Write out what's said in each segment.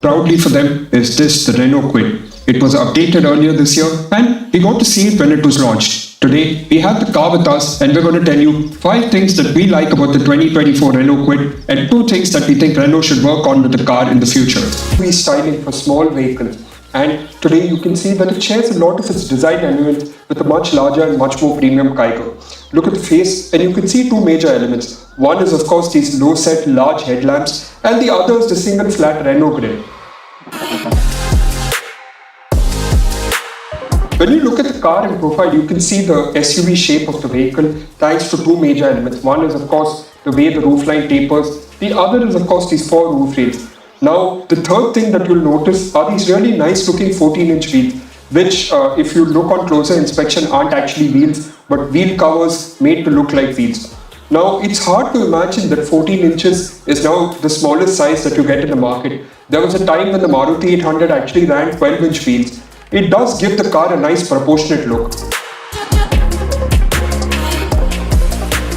Proudly for them is this, the Renault Kwid. It was updated earlier this year and we got to see it when it was launched. Today, we have the car with us and we're going to tell you 5 things that we like about the 2024 Renault Kwid and 2 things that we think Renault should work on with the car in the future. We styling for small vehicles, and today you can see that it shares a lot of its design elements with a much larger and much more premium Kygo. Look at the face and you can see 2 major elements. One is of course these low set large headlamps and the other is the single flat Renault grille. When you look at the car in profile, you can see the SUV shape of the vehicle thanks to 2 major elements. One is of course the way the roofline tapers. The other is of course these 4 roof rails. Now the third thing that you'll notice are these really nice looking 14-inch wheels, which if you look on closer inspection aren't actually wheels but wheel covers made to look like wheels. Now it's hard to imagine that 14 inches is now the smallest size that you get in the market. There was a time when the Maruti 800 actually ran 12-inch wheels. It does give the car a nice proportionate look.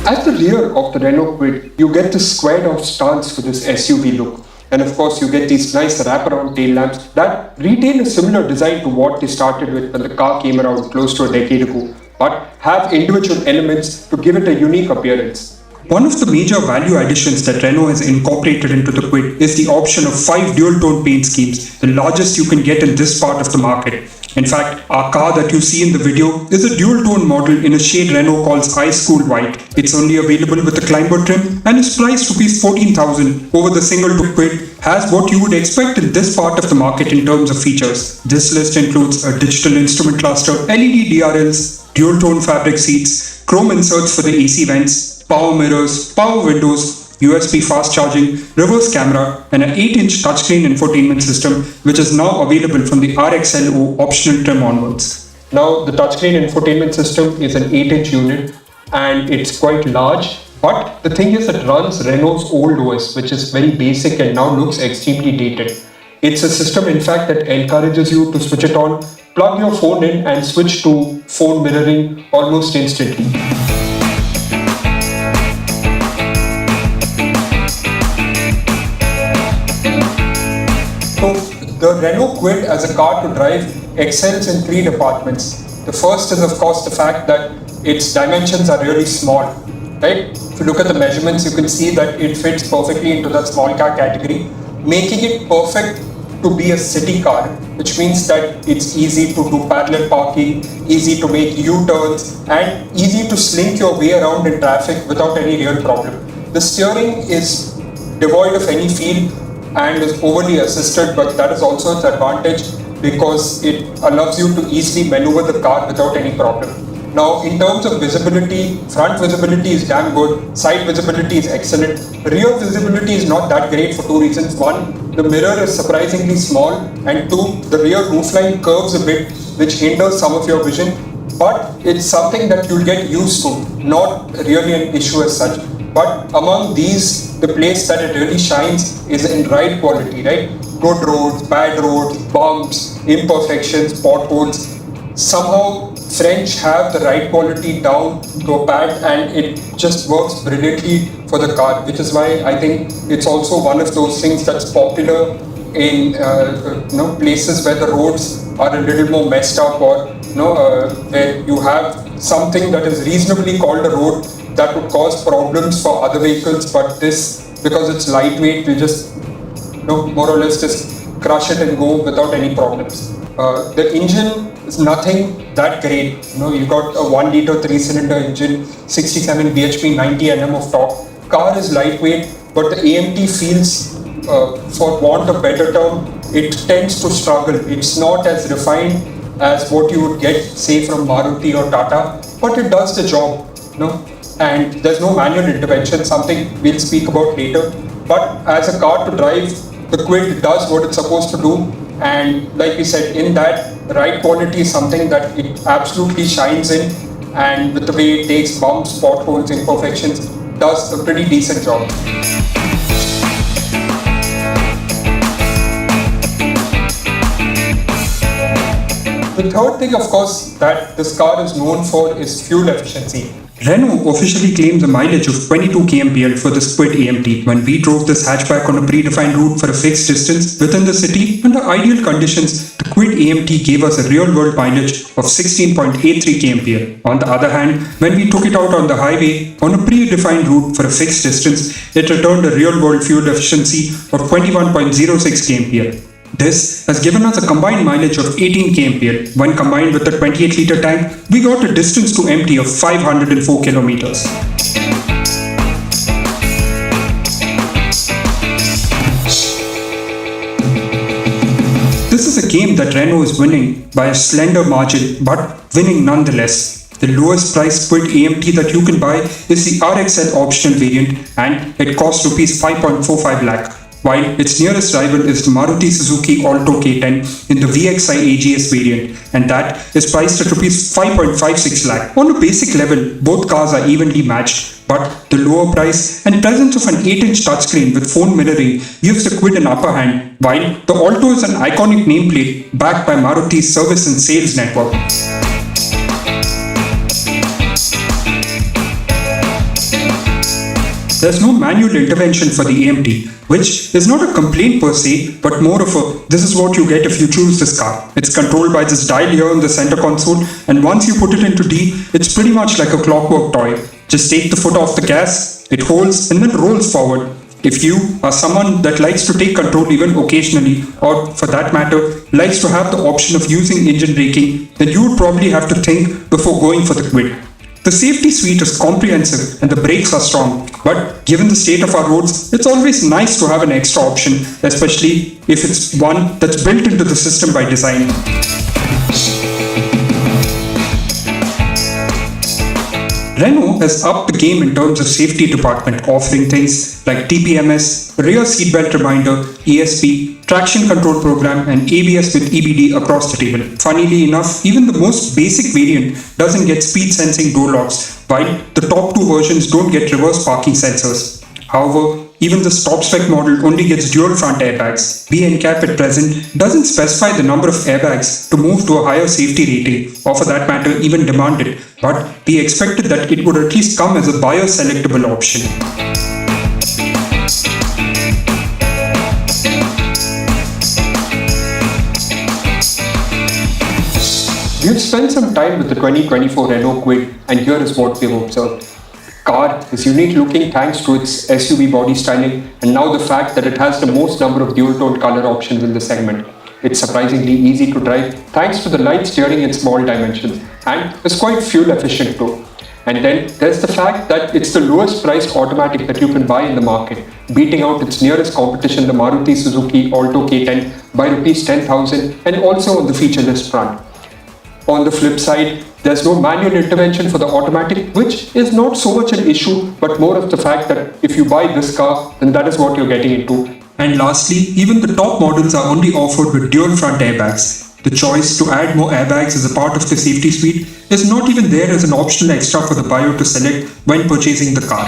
At the rear of the Renault Kwid, you get this squared off stance for this SUV look. And of course, you get these nice wraparound tail lamps that retain a similar design to what they started with when the car came around close to a decade ago, but have individual elements to give it a unique appearance. One of the major value additions that Renault has incorporated into the Kwid is the option of 5 dual-tone paint schemes, the largest you can get in this part of the market. In fact, our car that you see in the video is a dual-tone model in a shade Renault calls Ice Cool White. It's only available with a climber trim and is priced ₹14,000 over the single-tone Kwid has what you would expect in this part of the market in terms of features. This list includes a digital instrument cluster, LED DRLs, dual-tone fabric seats, chrome inserts for the AC vents, power mirrors, power windows, USB fast charging, reverse camera, and an 8-inch touchscreen infotainment system, which is now available from the RXLO optional trim onwards. Now, the touchscreen infotainment system is an 8-inch unit and it's quite large, but the thing is it runs Renault's old OS, which is very basic and now looks extremely dated. It's a system, in fact, that encourages you to switch it on, plug your phone in, and switch to phone mirroring almost instantly. So, the Renault Kwid as a car to drive excels in 3 departments. The first is of course the fact that its dimensions are really small, right? If you look at the measurements, you can see that it fits perfectly into that small car category, making it perfect to be a city car, which means that it's easy to do parallel parking, easy to make U-turns, and easy to slink your way around in traffic without any real problem. The steering is devoid of any feel and is overly assisted, but that is also its advantage because it allows you to easily maneuver the car without any problem. Now, in terms of visibility, front visibility is damn good, side visibility is excellent, rear visibility is not that great for 2 reasons. 1, the mirror is surprisingly small, and 2, the rear roofline curves a bit, which hinders some of your vision, but it's something that you'll get used to, not really an issue as such. But among these, the place that it really shines is in ride quality, right? Good roads, bad roads, bumps, imperfections, potholes. Somehow French have the ride quality down to a pad and it just works brilliantly for the car, which is why I think it's also one of those things that's popular in places where the roads are a little more messed up, or where you have something that is reasonably called a road that would cause problems for other vehicles, but this, because it's lightweight, you just more or less just crush it and go without any problems. The engine is nothing that great. You got a 1-liter 3-cylinder engine, 67 bhp, 90 Nm of torque. Car is lightweight, but the AMT feels, for want of a better term, it tends to struggle. It's not as refined as what you would get, say, from Maruti or Tata, but it does the job. And there's no manual intervention, something we'll speak about later. But as a car to drive, the Kwid does what it's supposed to do, and like we said, in that, ride quality is something that it absolutely shines in, and with the way it takes bumps, potholes, imperfections, does a pretty decent job. The third thing, of course, that this car is known for is fuel efficiency. Renault officially claims a mileage of 22 kmpl for this Kwid AMT. When we drove this hatchback on a predefined route for a fixed distance within the city, under ideal conditions, the Kwid AMT gave us a real-world mileage of 16.83 kmpl. On the other hand, when we took it out on the highway on a predefined route for a fixed distance, it returned a real-world fuel efficiency of 21.06 kmpl. This has given us a combined mileage of 18 kmpl. When combined with the 28-litre tank, we got a distance to empty of 504 kilometers. This is a game that Renault is winning by a slender margin, but winning nonetheless. The lowest price Kwid AMT that you can buy is the RXL optional variant, and it costs Rs 5.45 lakh. While its nearest rival is the Maruti Suzuki Alto K10 in the VXI AGS variant, and that is priced at Rs 5.56 lakh. On a basic level, both cars are evenly matched, but the lower price and presence of an 8-inch touchscreen with phone mirroring gives the Kwid an upper hand, while the Alto is an iconic nameplate backed by Maruti's service and sales network. There's no manual intervention for the AMT, which is not a complaint per se, but more of a this is what you get if you choose this car. It's controlled by this dial here in the center console, and once you put it into D, it's pretty much like a clockwork toy. Just take the foot off the gas, it holds and then rolls forward. If you are someone that likes to take control even occasionally, or for that matter, likes to have the option of using engine braking, then you would probably have to think before going for the Kwid. The safety suite is comprehensive and the brakes are strong, but given the state of our roads, it's always nice to have an extra option, especially if it's one that's built into the system by design. Renault has upped the game in terms of safety department, offering things like TPMS, rear seatbelt reminder, ESP, traction control program, and ABS with EBD across the table. Funnily enough, even the most basic variant doesn't get speed sensing door locks, while the top two versions don't get reverse parking sensors. However, even the top spec model only gets dual front airbags. BNCAP at present doesn't specify the number of airbags to move to a higher safety rating, or for that matter even demand it, but we expected that it would at least come as a buyer selectable option. We've spent some time with the 2024 Renault Kwid, and here is what we've observed. The car is unique looking thanks to its SUV body styling, and now the fact that it has the most number of dual-tone color options in the segment. It's surprisingly easy to drive thanks to the light steering in small dimensions, and is quite fuel efficient too. And then there's the fact that it's the lowest priced automatic that you can buy in the market, beating out its nearest competition, the Maruti Suzuki Alto K10, by Rs 10,000, and also on the feature list front. On the flip side, there's no manual intervention for the automatic, which is not so much an issue, but more of the fact that if you buy this car, then that is what you're getting into. And lastly, even the top models are only offered with dual front airbags. The choice to add more airbags as a part of the safety suite is not even there as an optional extra for the buyer to select when purchasing the car.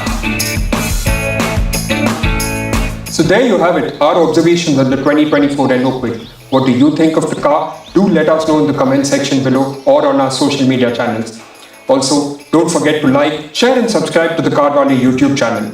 So there you have it, our observations on the 2024 Renault Kwid. What do you think of the car? Do let us know in the comment section below or on our social media channels. Also, don't forget to like, share and subscribe to the CarWale YouTube channel.